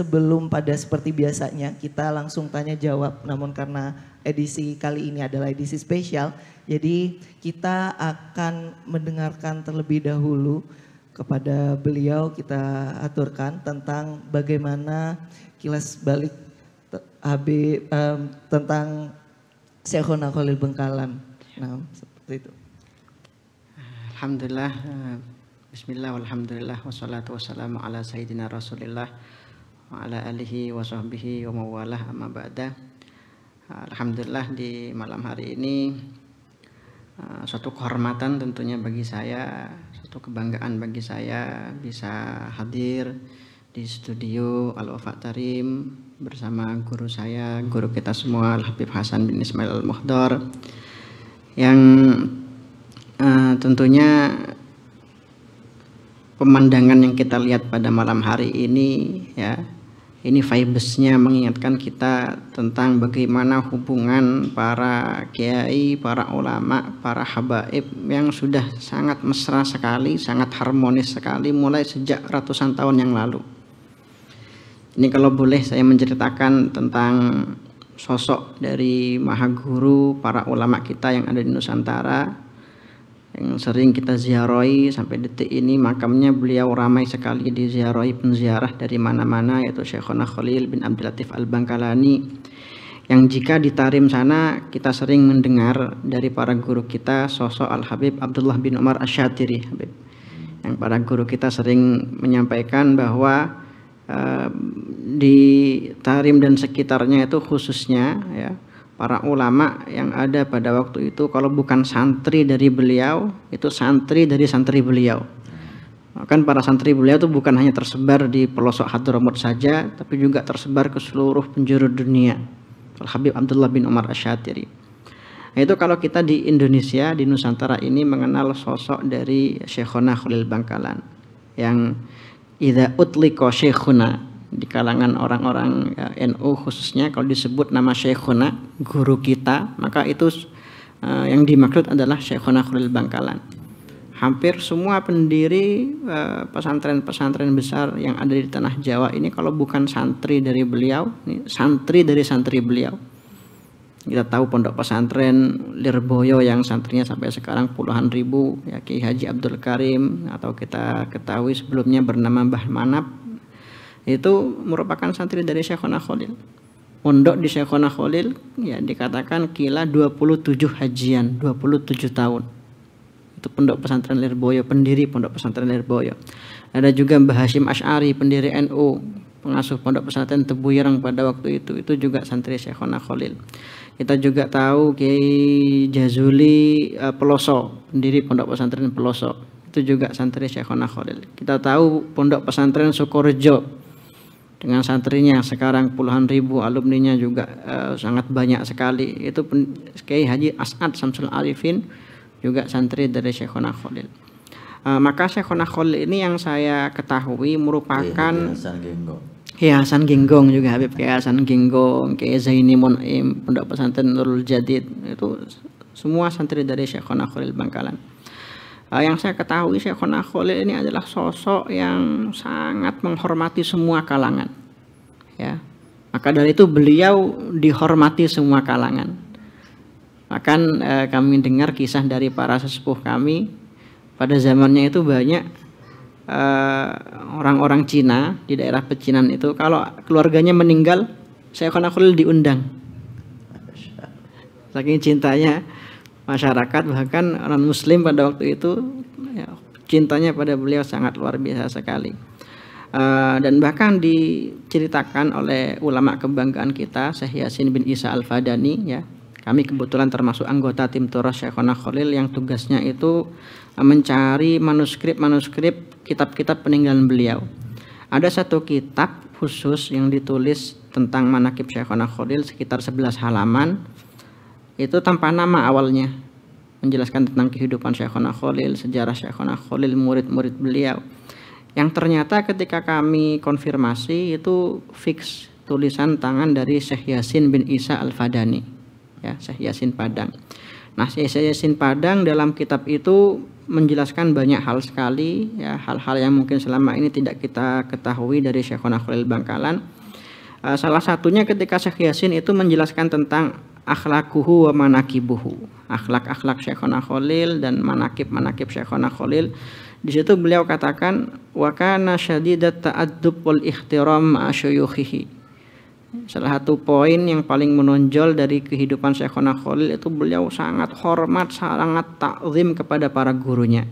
sebelum pada seperti biasanya kita langsung tanya jawab, namun karena edisi kali ini adalah edisi spesial, jadi kita akan mendengarkan terlebih dahulu kepada beliau, kita aturkan tentang bagaimana kilas balik tentang Syekhona Khalil Bangkalan. Nah, seperti itu. Alhamdulillah, bismillah walhamdulillah wassalatu wassalamu ala sayyidina rasulillah wa ala alihi wa sahbihi wa mawalah amma ba'da. Alhamdulillah di malam hari ini suatu kehormatan tentunya bagi saya, suatu kebanggaan bagi saya bisa hadir di studio Al-Wafa Tarim bersama guru saya, guru kita semua Al-Habib Hasan bin Ismail Al-Muhdar, yang tentunya pemandangan yang kita lihat pada malam hari ini ya, ini vibes-nya mengingatkan kita tentang bagaimana hubungan para kiai, para ulama, para habaib yang sudah sangat mesra sekali, sangat harmonis sekali mulai sejak ratusan tahun yang lalu. Ini kalau boleh saya menceritakan tentang sosok dari maha guru para ulama kita yang ada di Nusantara, yang sering kita ziarahi sampai detik ini. Makamnya beliau ramai sekali diziarahi penziarah dari mana-mana, yaitu Syekhona Khalil bin Abdul Latif Al-Bangkalani, yang jika di Tarim sana kita sering mendengar dari para guru kita sosok Al-Habib Abdullah bin Umar Asy-Syatiri, yang para guru kita sering menyampaikan bahwa di Tarim dan sekitarnya itu khususnya ya, para ulama yang ada pada waktu itu kalau bukan santri dari beliau, itu santri dari santri beliau. Kan para santri beliau itu bukan hanya tersebar di pelosok Hadramaut saja, tapi juga tersebar ke seluruh penjuru dunia. Al-Habib Abdullah bin Umar Asy-Syatiri. Nah, itu kalau kita di Indonesia, di Nusantara ini mengenal sosok dari Syekhona Khalil Bangkalan, yang idza utliqa syekhuna, di kalangan orang-orang NU khususnya kalau disebut nama Syekhona, guru kita, maka itu yang dimaksud adalah Syekhona Khalil Bangkalan. Hampir semua pendiri pesantren-pesantren besar yang ada di tanah Jawa ini kalau bukan santri dari beliau, ini santri dari santri beliau. Kita tahu pondok pesantren Lirboyo yang santrinya sampai sekarang puluhan ribu, ya, Kiai Haji Abdul Karim, atau kita ketahui sebelumnya bernama Mbah Manap, itu merupakan santri dari Syekhona Khalil. Pondok di Syekhona Khalil ya dikatakan kila 27 hajian, 27 tahun. Itu pondok pesantren Lirboyo, pendiri pondok pesantren Lirboyo. Ada juga Mbah Hashim Asy'ari, pendiri NU, pengasuh pondok pesantren Tebu Ireng pada waktu itu juga santri Syekhona Khalil. Kita juga tahu Kiai Jazuli Peloso, pendiri pondok pesantren Peloso, itu juga santri Syekhona Khalil. Kita tahu pondok pesantren Sukorejo dengan santrinya sekarang puluhan ribu, alumninya juga sangat banyak sekali. Itu Kiai Haji As'ad Samsul Arifin, juga santri dari Syekhona Khalil. Maka Syekhona Khalil ini yang saya ketahui merupakan Hasan Genggong, juga Habib Kiai Hasan Genggong, Kiai Zaini Mun'im, pondok pesantren Nurul Jadid, itu semua santri dari Syekhona Khalil Bangkalan. Yang saya ketahui Syekhona Khalil ini adalah sosok yang sangat menghormati semua kalangan, ya. Maka dari itu beliau dihormati semua kalangan. Bahkan kami dengar kisah dari para sesepuh kami pada zamannya itu banyak orang-orang Cina di daerah pecinan itu kalau keluarganya meninggal, Syekhona Khalil diundang. Saking cintanya masyarakat, bahkan orang muslim pada waktu itu ya, cintanya pada beliau sangat luar biasa sekali. Dan bahkan diceritakan oleh ulama kebanggaan kita, Syekh Yasin bin Isa Al-Fadani, ya. Kami kebetulan termasuk anggota tim Turas Syekhona Khalil yang tugasnya itu mencari manuskrip kitab-kitab peninggalan beliau. Ada satu kitab khusus yang ditulis tentang manaqib Syekhona Khalil sekitar 11 halaman. Itu tanpa nama awalnya, menjelaskan tentang kehidupan Syekhona Khalil, sejarah Syekhona Khalil, murid-murid beliau. Yang ternyata ketika kami konfirmasi itu fix tulisan tangan dari Syekh Yasin bin Isa Al-Fadani, ya, Syekh Yasin Padang. Nah, Syekh Yasin Padang dalam kitab itu menjelaskan banyak hal sekali, ya, hal-hal yang mungkin selama ini tidak kita ketahui dari Syekhona Khalil Bangkalan. Salah satunya ketika Syekh Yasin itu menjelaskan tentang akhlakuhu wa manakibuhu, akhlak-akhlak Syekhona Khalil dan manakib-manakib Syekhona Khalil. Di situ beliau katakan wa kana syadidat ta'addub wal ihtiram ma'a syuyukhihi. Salah satu poin yang paling menonjol dari kehidupan Syekhona Khalil itu beliau sangat hormat, sangat takzim kepada para gurunya.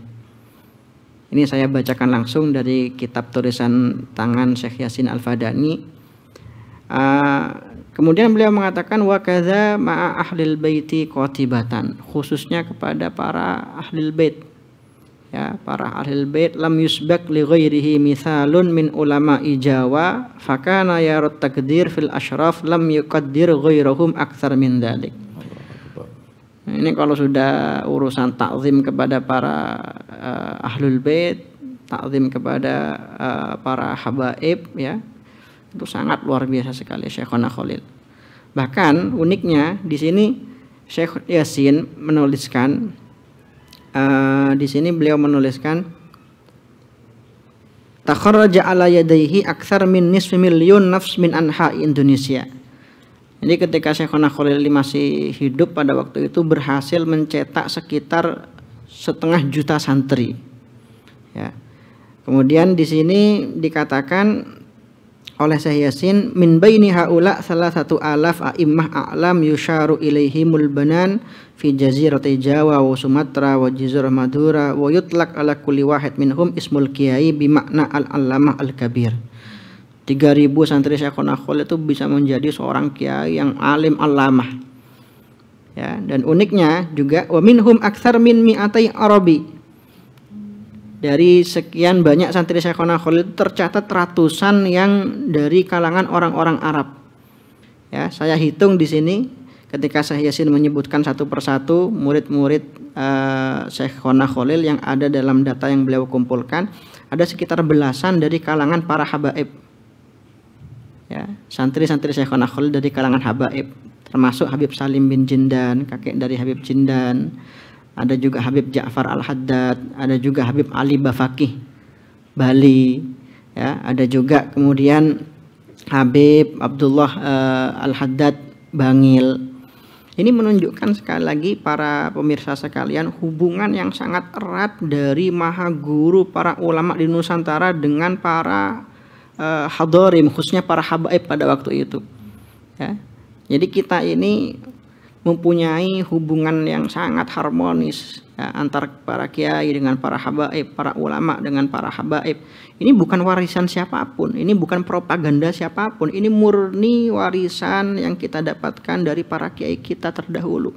Ini saya bacakan langsung dari kitab tulisan tangan Syekh Yasin Al-Fadani. Kemudian beliau mengatakan wa kadza ma'a ahlil baiti qatibatan, khususnya kepada para ahlil bait. Ya, para ahlil bait lam yusbaq li ghairihi mithalun min ulama'i Jawa fakana yarut takdir fil ashraf lam yuqaddir ghairahum aktsar min dzalik. Ini kalau sudah urusan takzim kepada para ahlul bait, takzim kepada para habaib, ya, itu sangat luar biasa sekali Syekhona Khalil. Bahkan uniknya di sini Syekh Yasin menuliskan, di sini beliau menuliskan takharraja ala yadayhi aktsar min nisfi milyun nafs min anha Indonesia. Jadi ketika Syekhona Khalil masih hidup pada waktu itu berhasil mencetak sekitar 1,5 juta santri. Ya. Kemudian di sini dikatakan oleh Syekh Yasin min baini haula salah satu alaf a'immah a'lam yusharu ilaihimul banan fi jazirati Jawa wa Sumatera wa Jazirah Madura wa yutlaq ala kulli wahid minhum ismul kiai bimakna al-allamah al-kabir. 3.000 santri Syekhona Khalil itu bisa menjadi seorang kiai yang alim allamah. Ya, dan uniknya juga wa minhum aktsar min mi'atai arabi. Dari sekian banyak santri Syekhona Khalil tercatat ratusan yang dari kalangan orang-orang Arab. Ya, saya hitung di sini ketika Syekh Yasin menyebutkan satu persatu murid-murid Syekhona Khalil yang ada dalam data yang beliau kumpulkan, ada sekitar belasan dari kalangan para habaib. Ya, santri-santri Syekhona Khalil dari kalangan habaib, termasuk Habib Salim bin Jindan, kakek dari Habib Jindan. Ada juga Habib Ja'far Al-Haddad, ada juga Habib Ali Bafaqih Bali, ya, ada juga kemudian Habib Abdullah Al-Haddad Bangil. Ini menunjukkan sekali lagi para pemirsa sekalian hubungan yang sangat erat dari maha guru para ulama di Nusantara dengan para hadarim, khususnya para habaib pada waktu itu. Ya. Jadi kita ini mempunyai hubungan yang sangat harmonis, ya, antara para kiai dengan para habaib, para ulama dengan para habaib. Ini bukan warisan siapapun, ini bukan propaganda siapapun, ini murni warisan yang kita dapatkan dari para kiai kita terdahulu,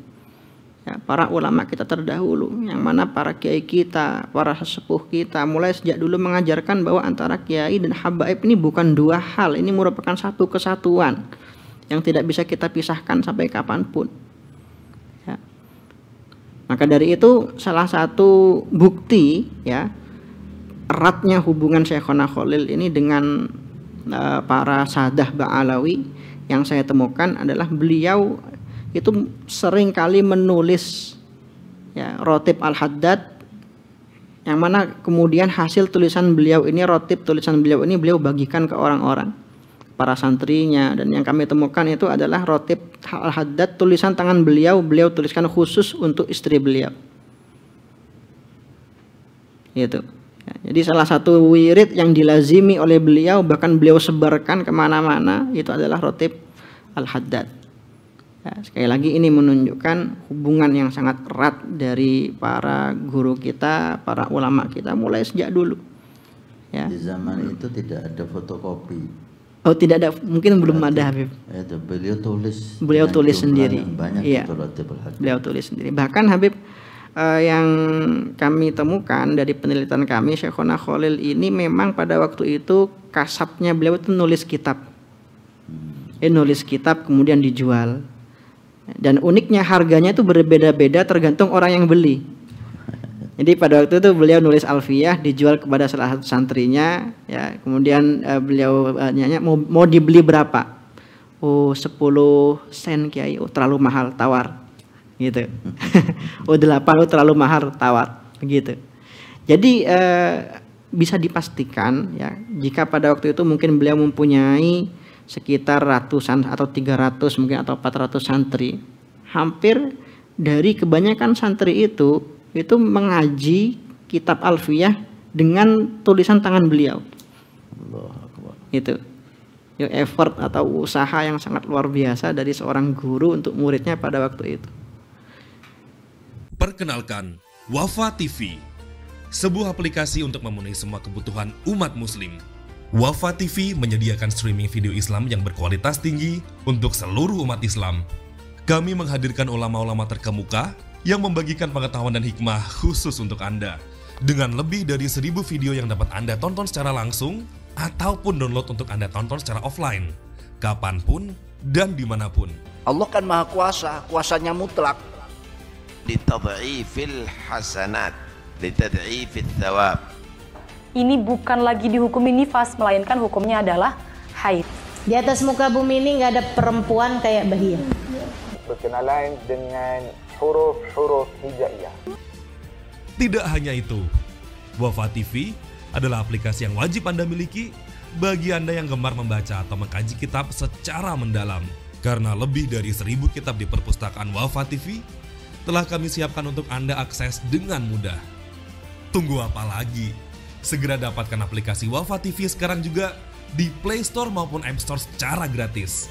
ya, para ulama kita terdahulu, yang mana para kiai kita, para sesepuh kita mulai sejak dulu mengajarkan bahwa antara kiai dan habaib ini bukan dua hal, ini merupakan satu kesatuan yang tidak bisa kita pisahkan sampai kapanpun. Maka dari itu salah satu bukti, ya, eratnya hubungan Syekhona Khalil ini dengan para sadah Ba'alawi yang saya temukan adalah beliau itu sering kali menulis, ya, Rotib Al-Haddad, yang mana kemudian hasil tulisan beliau ini, rotib tulisan beliau ini beliau bagikan ke orang-orang, para santrinya. Dan yang kami temukan itu adalah Rotib Al-Haddad, tulisan tangan beliau, beliau tuliskan khusus untuk istri beliau. Gitu. Ya, jadi salah satu wirid yang dilazimi oleh beliau, bahkan beliau sebarkan kemana-mana, itu adalah Rotib Al-Haddad. Ya, sekali lagi ini menunjukkan hubungan yang sangat erat dari para guru kita, para ulama kita mulai sejak dulu. Ya. Di zaman itu tidak ada fotokopi. Oh, tidak ada, mungkin belum ada Habib. Itu Beliau tulis sendiri. Banyak, iya. Beliau tulis sendiri. Bahkan Habib yang kami temukan dari penelitian kami, Syekhona Khalil ini memang pada waktu itu kasabnya beliau itu nulis kitab. Nulis kitab kemudian dijual. Dan uniknya harganya itu berbeda-beda tergantung orang yang beli. Jadi pada waktu itu beliau nulis Alfiyah, dijual kepada salah satu santrinya, ya, kemudian beliau nanya mau dibeli berapa? Oh, 10 sen Kiai. Oh, terlalu mahal, tawar. Gitu. Oh, 8, oh, terlalu mahal, tawar. Begitu. Jadi bisa dipastikan ya, jika pada waktu itu mungkin beliau mempunyai sekitar ratusan atau 300 mungkin atau 400 santri, hampir dari kebanyakan santri itu mengaji kitab Alfiyah dengan tulisan tangan beliau. Itu ya, effort atau usaha yang sangat luar biasa dari seorang guru untuk muridnya pada waktu itu. Perkenalkan, Wafa TV, sebuah aplikasi untuk memenuhi semua kebutuhan umat muslim. Wafa TV menyediakan streaming video Islam yang berkualitas tinggi untuk seluruh umat Islam. Kami menghadirkan ulama-ulama terkemuka yang membagikan pengetahuan dan hikmah khusus untuk Anda. Dengan lebih dari 1000 video yang dapat Anda tonton secara langsung ataupun download untuk Anda tonton secara offline, kapanpun dan dimanapun. Allah kan maha kuasa, kuasanya mutlak. Litad'ifil hasanat, litad'ifil thawab. Ini bukan lagi dihukumi nifas, melainkan hukumnya adalah haid. Di atas muka bumi ini nggak ada perempuan kayak Bahia. Berkenalan dengan huruf-huruf hijaiyah. Tidak hanya itu, Wafa TV adalah aplikasi yang wajib Anda miliki bagi Anda yang gemar membaca atau mengkaji kitab secara mendalam. Karena lebih dari 1000 kitab di perpustakaan Wafa TV telah kami siapkan untuk Anda akses dengan mudah. Tunggu apa lagi? Segera dapatkan aplikasi Wafa TV sekarang juga di Play Store maupun App Store secara gratis.